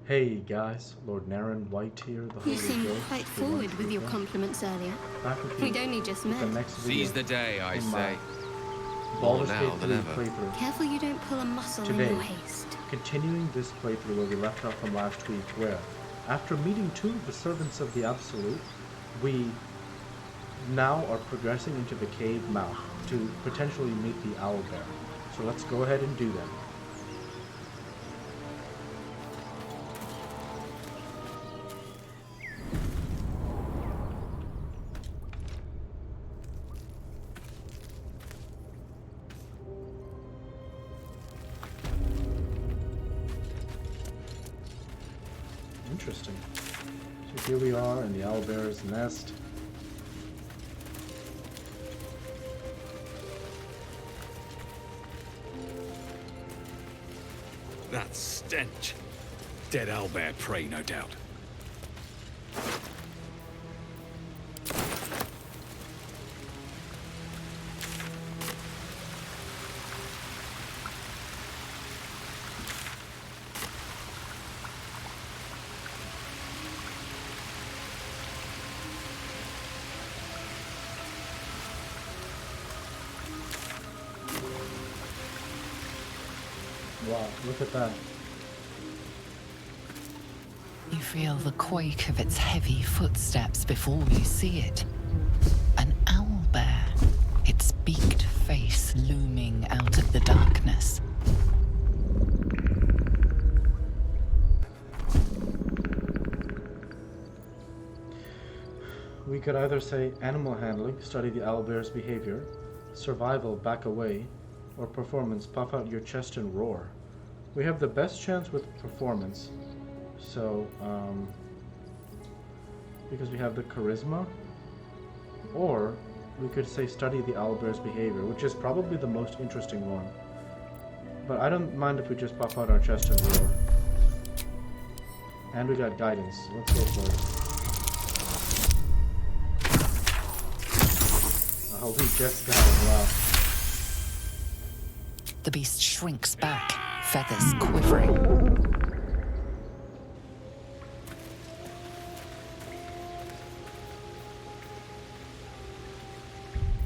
Hey guys, Lord Naren White here, the You Holy seemed Ghost. quite forward with your compliments earlier. Back with We'd you only just with the met. next video Seize the day, I in say. my More Baldur's now Gate than 3 ever. playthrough. Careful you don't pull a muscle in Today, your haste. continuing this playthrough where we left off from last week, where, after meeting two of the servants of the Absolute, we now are progressing into the cave mouth to potentially meet the owlbear. So let's go ahead and do that. Interesting. So here we are in the owlbear's nest. That stench. Dead owlbear prey, no doubt. Wow, look at that. You feel the quake of its heavy footsteps before you see it. An owlbear, its beaked face looming out of the darkness. We could either say animal handling, study the owlbear's behavior, survival, back away, or performance, puff out your chest and roar. We have the best chance with performance, so, because we have the charisma, or we could say study the owlbear's behavior, which is probably the most interesting one. But I don't mind if we just puff out our chest and roar. And we got guidance, let's go for it. Oh, we just got it, wow. The beast shrinks back, feathers quivering.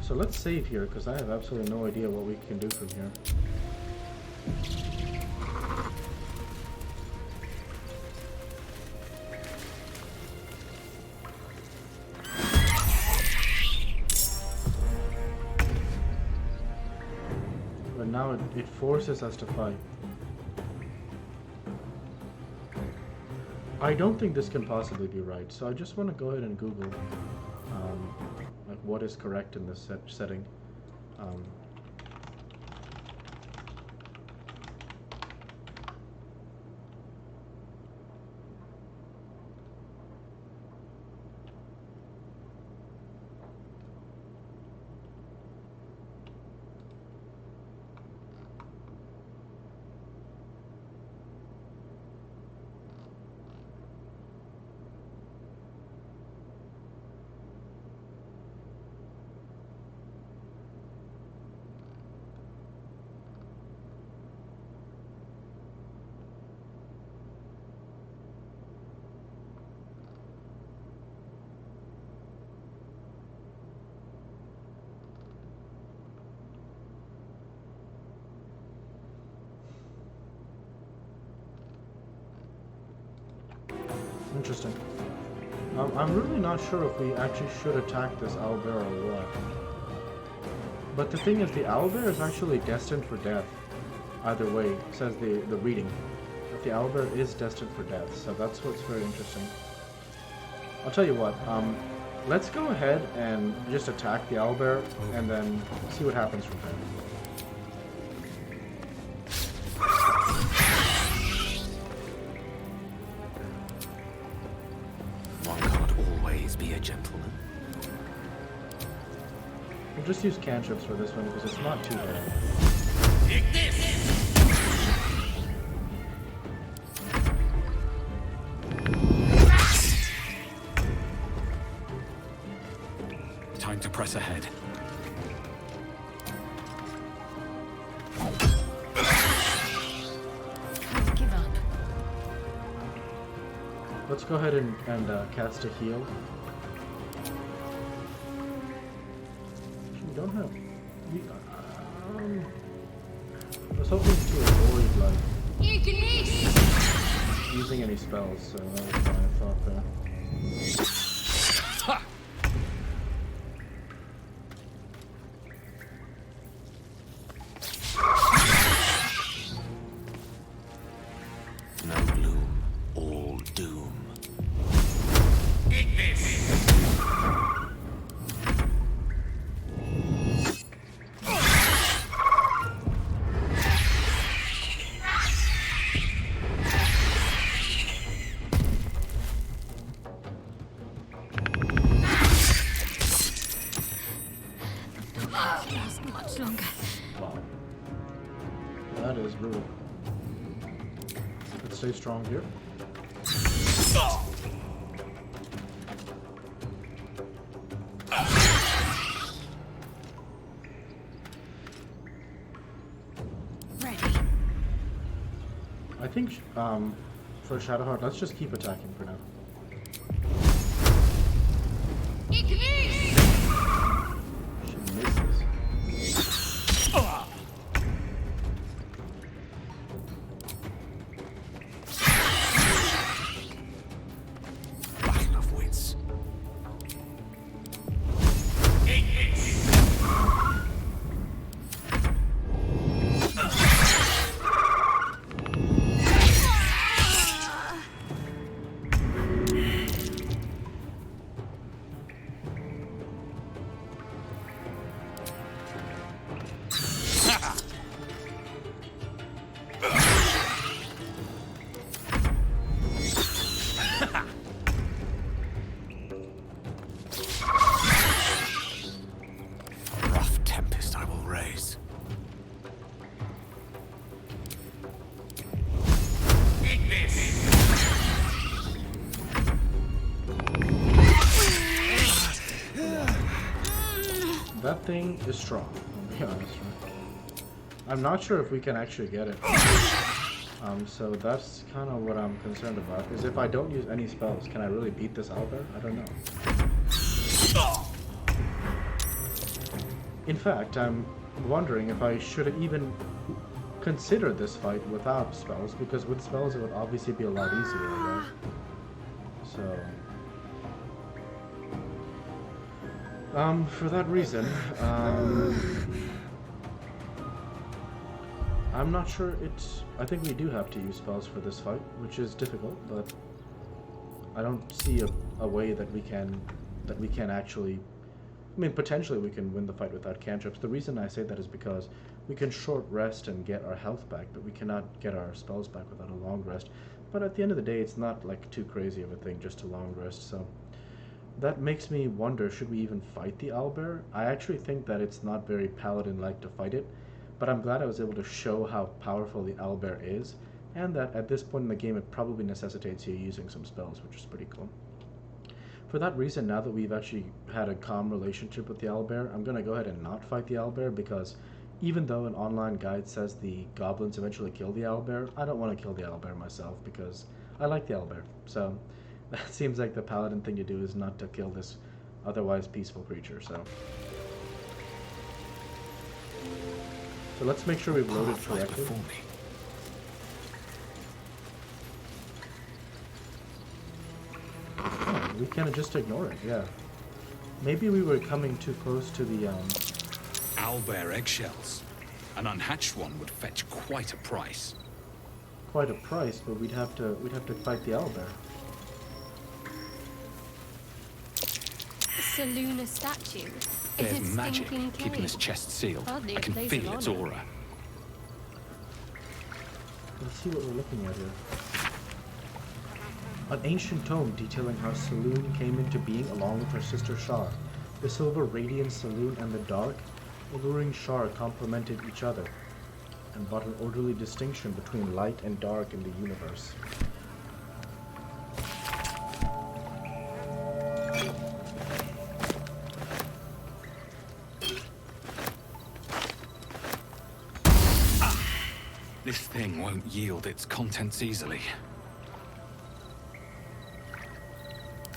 So let's save here, because I have absolutely no idea what we can do from here. But now it forces us to fight. I don't think this can possibly be right, so I just want to go ahead and Google like what is correct in this setting. Interesting. I'm really not sure if we actually should attack this owlbear or what. But the thing is, the owlbear is actually destined for death. Either way, says the reading. That the owlbear is destined for death, so that's what's very interesting. I'll tell you what, let's go ahead and just attack the owlbear, and then see what happens from there. One can't always be a gentleman. We'll just use cantrips for this one, because it's not too bad. Take this! Time to press ahead. Give up. Let's go ahead and cast a heal. We don't have. I was hoping to avoid like using any spells, so that was my thought there. Ha! No gloom, all doom. Eat this! Last much longer. Wow. That is brutal. Let's stay strong here. Ready. I think for Shadowheart, let's just keep attacking for now. She misses. Battle of wits. Rough tempest I will raise. That thing is strong, I'll be honest. I'm not sure if we can actually get it. So that's kind of what I'm concerned about, is if I don't use any spells, can I really beat this owlbear? I don't know. In fact, I'm wondering if I should even consider this fight without spells, because with spells it would obviously be a lot easier, right? So... for that reason, I'm not sure I think we do have to use spells for this fight, which is difficult, but I don't see a way that we can actually, I mean, potentially we can win the fight without cantrips. The reason I say that is because we can short rest and get our health back, but we cannot get our spells back without a long rest. But at the end of the day, it's not like too crazy of a thing just to long rest, so that makes me wonder, should we even fight the owlbear? I actually think that it's not very paladin-like to fight it, but I'm glad I was able to show how powerful the owlbear is, and that at this point in the game it probably necessitates you using some spells, which is pretty cool. For that reason, now that we've actually had a calm relationship with the owlbear, I'm going to go ahead and not fight the owlbear, because even though an online guide says the goblins eventually kill the owlbear, I don't want to kill the owlbear myself, because I like the owlbear. So that seems like the paladin thing to do, is not to kill this otherwise peaceful creature, so let's make sure we've loaded correctly. Before me. Oh, we can just ignore it, yeah. Maybe we were coming too close to the, Owlbear eggshells. An unhatched one would fetch quite a price. quite a price, but we'd have to fight the owlbear. Seluna statue. There's It is magic stinking keeping cave. this chest sealed. Hardly I a can place feel of its honor. aura. Let's see what we're looking at here. An ancient tome detailing how Saloon came into being along with her sister Shar. The silver radiant Saloon and the dark, alluring Shar complemented each other, and brought an orderly distinction between light and dark in the universe. This thing won't yield its contents easily.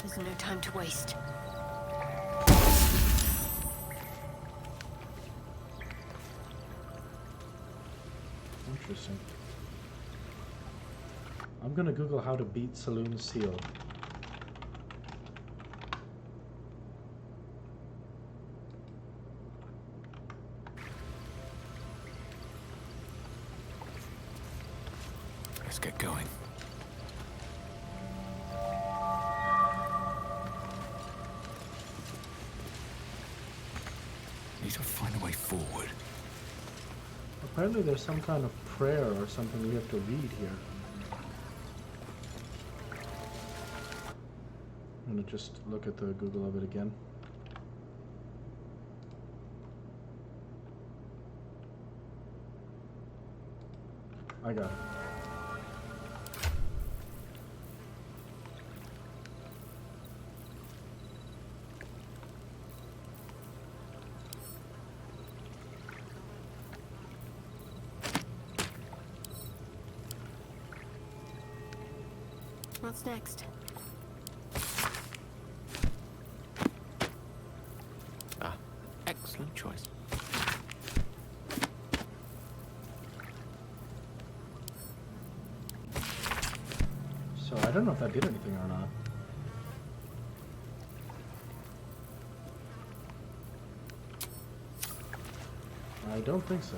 There's no time to waste. Interesting. I'm gonna Google how to beat Saloon Seal. Let's get going. Need to find a way forward. Apparently there's some kind of prayer or something we have to read here. I'm gonna just look at the Google of it again. I got it. What's next? Ah, excellent choice. So I don't know if that did anything or not. I don't think so.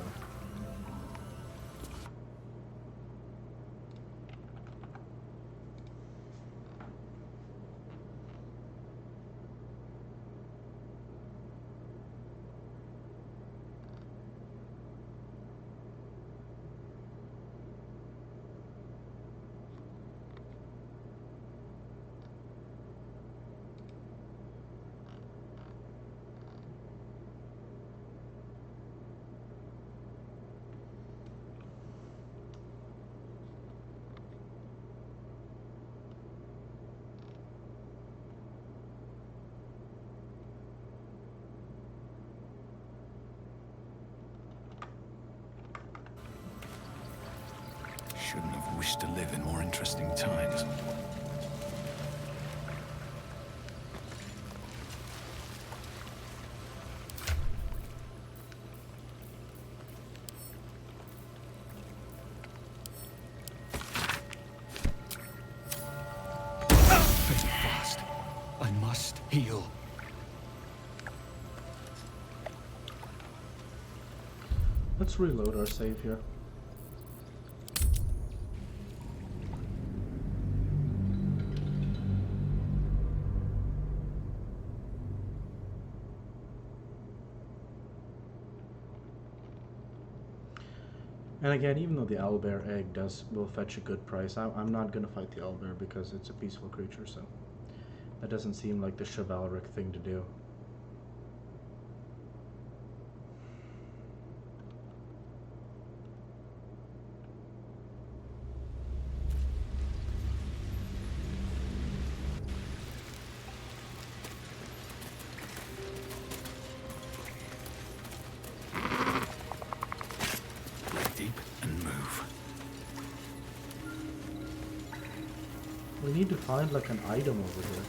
Shouldn't have wished to live in more interesting times. Very fast. I must heal. Let's reload our save here. And again, even though the owlbear egg will fetch a good price, I'm not gonna fight the owlbear because it's a peaceful creature, so that doesn't seem like the chivalric thing to do. Deep and move. We need to find like an item over here.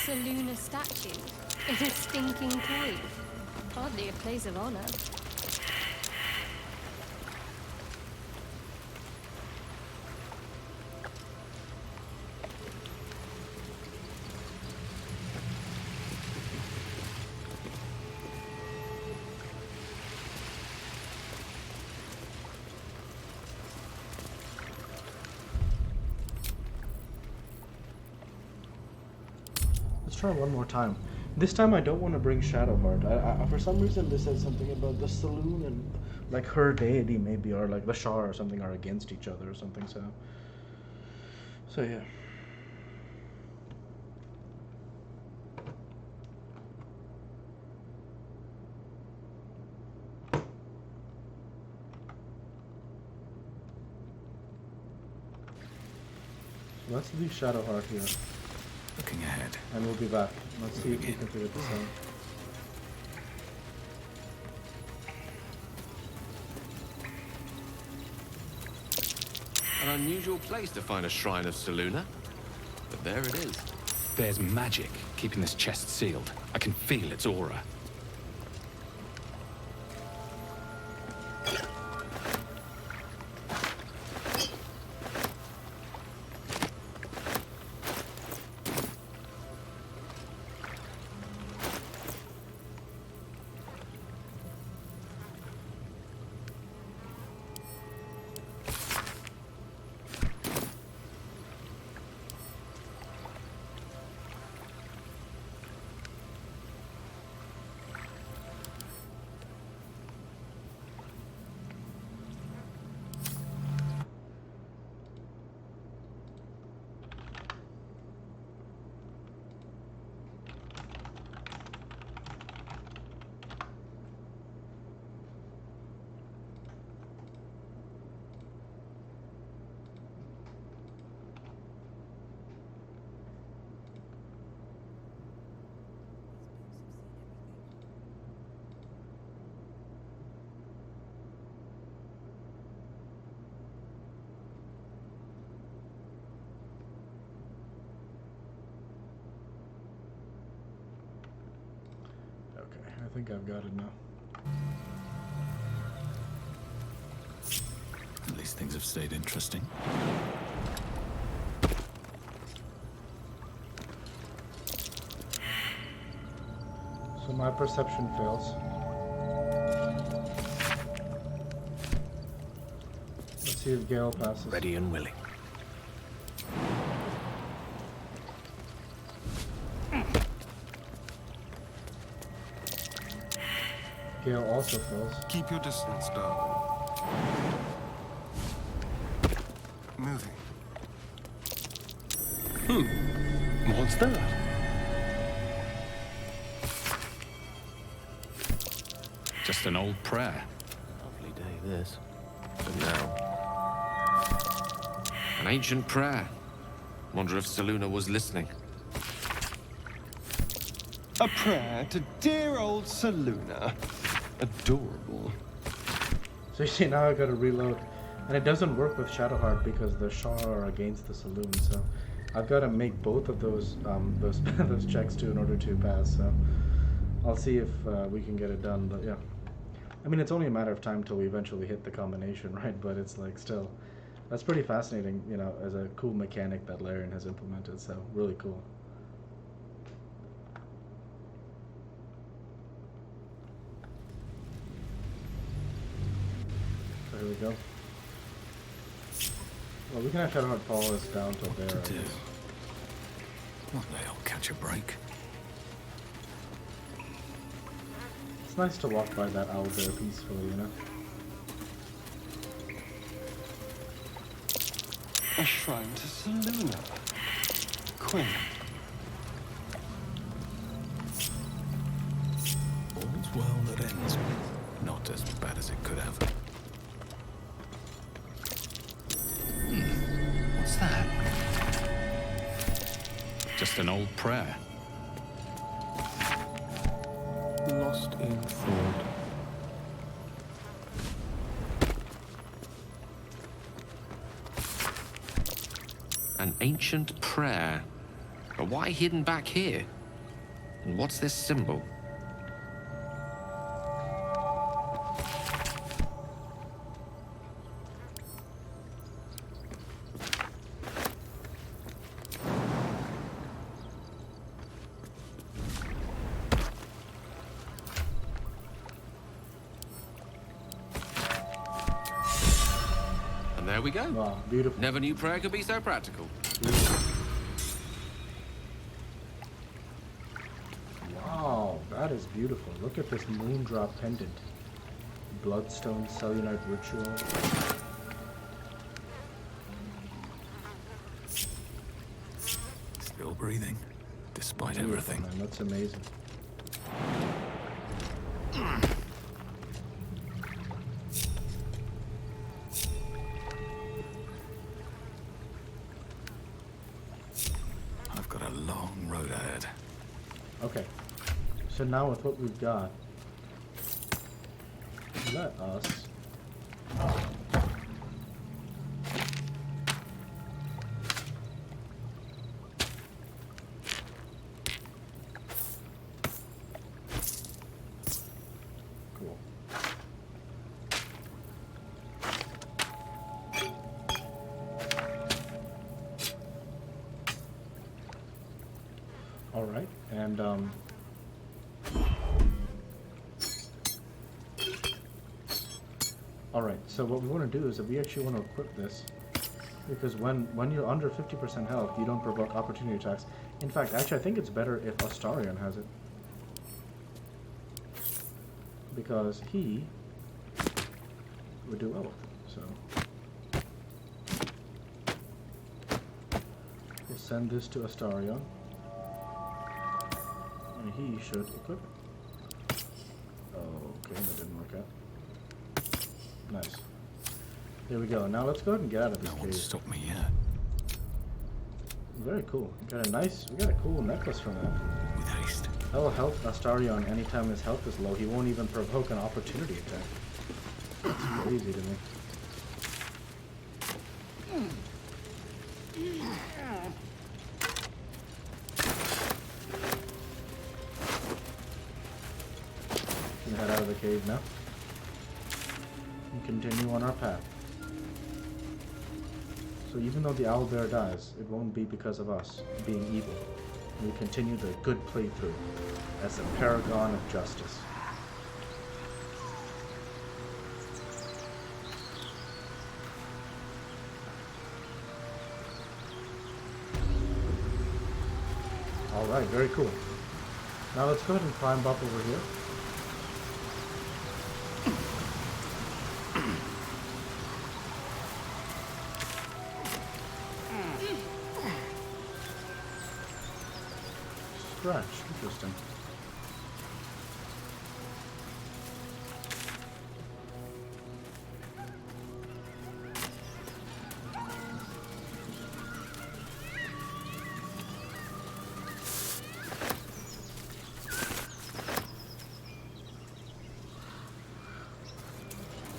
Saluna statue in a stinking cave. Hardly a place of honor. Let's try one more time. This time I don't want to bring Shadowheart. I for some reason they said something about the saloon and like her deity maybe, or like the Shar or something are against each other or something. So yeah. Let's leave Shadowheart here, Looking ahead. and we'll be back. Let's see if we can figure this out. An unusual place to find a shrine of Seluna. But there it is. There's magic keeping this chest sealed. I can feel its aura. I think I've got it now. At least things have stayed interesting. So my perception fails. Let's see if Gale passes. Ready and willing. Gale also fails. Keep your distance, darling. Moving. What's that? Just an old prayer. Lovely day, this. But now... An ancient prayer. Wonder if Seluna was listening. A prayer to dear old Seluna. Adorable. So you see, now I gotta reload. And it doesn't work with Shadowheart because the Shaw are against the Saloon, so I've got to make both of those those checks too in order to pass. So I'll see if we can get it done. But yeah, I mean it's only a matter of time till we eventually hit the combination, right? But it's like still, that's pretty fascinating, you know, as a cool mechanic that Naren has implemented. So really cool. So here we go. Well, we can have Shadowheart follow us down till there. What to do? One day I'll catch a break. It's nice to walk by that owl bear peacefully, you know? A shrine to Seluna. Queen. All's well that ends. Not as bad as it could have. What's that? Just an old prayer. Lost in thought. An ancient prayer. But why hidden back here? And what's this symbol? And there we go. Wow, beautiful. Never knew prayer could be so practical. Wow, that is beautiful. Look at this moondrop pendant. Bloodstone Selunite ritual. Still breathing, despite Beautiful, everything. man. That's amazing. I've got a long road ahead. Okay, so now with what we've got, let us Alright, and alright, so what we want to do is that we actually want to equip this, because when you're under 50% health, you don't provoke opportunity attacks. In fact, actually, I think it's better if Astarion has it, because he would do well with it. So we'll send this to Astarion, and he should equip it. Okay, that didn't work out. Nice. There we go. Now let's go ahead and get out of this No cave. one's stopped me yet. Very cool. We got a cool necklace from that. With haste. That will help Astarion anytime his health is low. He won't even provoke an opportunity attack. That's crazy to me. We head out of the cave now and continue on our path. So even though the owlbear dies, it won't be because of us being evil. We continue the good playthrough as a paragon of justice. Alright, very cool. Now let's go ahead and climb up over here. Scratch, interesting.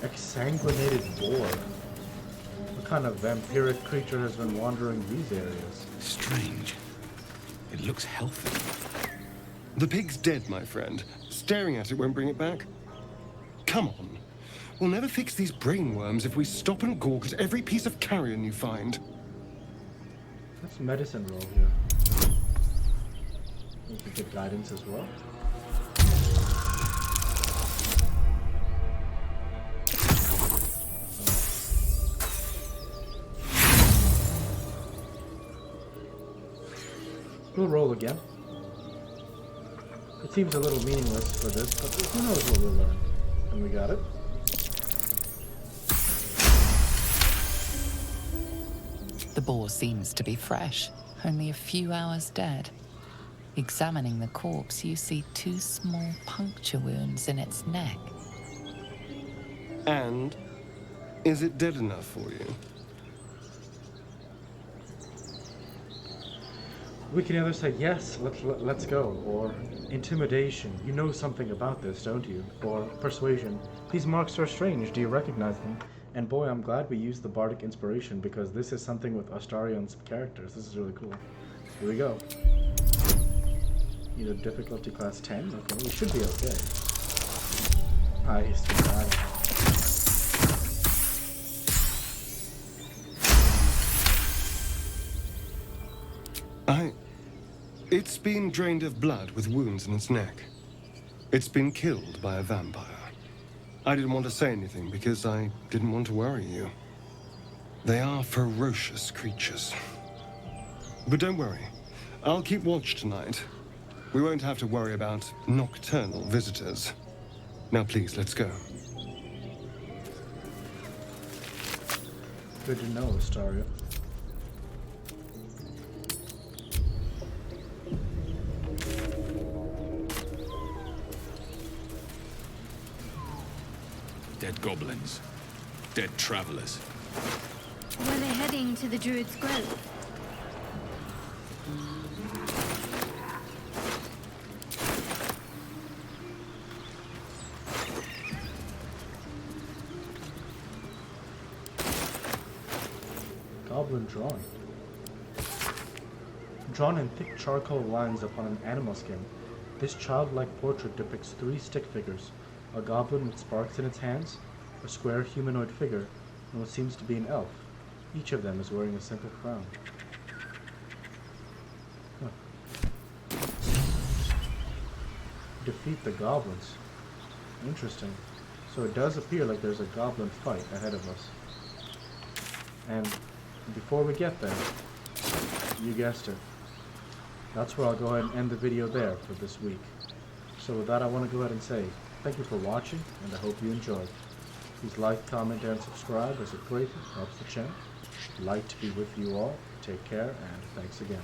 Exsanguinated boar. What kind of vampiric creature has been wandering these areas? Strange. It looks healthy. The pig's dead, my friend. Staring at it won't bring it back. Come on. We'll never fix these brainworms if we stop and gawk at every piece of carrion you find. Let's medicine roll here. We can get guidance as well. We'll roll again. It seems a little meaningless for this, but who knows what we'll learn. And we got it. The boar seems to be fresh, only a few hours dead. Examining the corpse, you see 2 small puncture wounds in its neck. And is it dead enough for you? We can either say yes, let's go, or intimidation. You know something about this, don't you? Or persuasion. These marks are strange. Do you recognize them? And boy, I'm glad we used the bardic inspiration because this is something with Astarion's characters. This is really cool. Here we go. Either difficulty class 10. Okay, we should be okay. Nice. We got it. It's been drained of blood with wounds in its neck. It's been killed by a vampire. I didn't want to say anything because I didn't want to worry you. They are ferocious creatures. But don't worry. I'll keep watch tonight. We won't have to worry about nocturnal visitors. Now please, let's go. Good to know, Astarion. Dead goblins. Dead travelers. Were they heading to the Druid's Grove? Goblin drawing. Drawn in thick charcoal lines upon an animal skin, this childlike portrait depicts 3 stick figures. A goblin with sparks in its hands, a square humanoid figure, and what seems to be an elf. Each of them is wearing a simple crown. Huh. defeat the goblins. Interesting. So it does appear like there's a goblin fight ahead of us. And before we get there, you guessed it, that's where I'll go ahead and end the video there for this week. So with that, I want to go ahead and say thank you for watching, and I hope you enjoyed. Please like, comment, and subscribe, as it greatly helps the channel. Light to be with you all. Take care, and thanks again.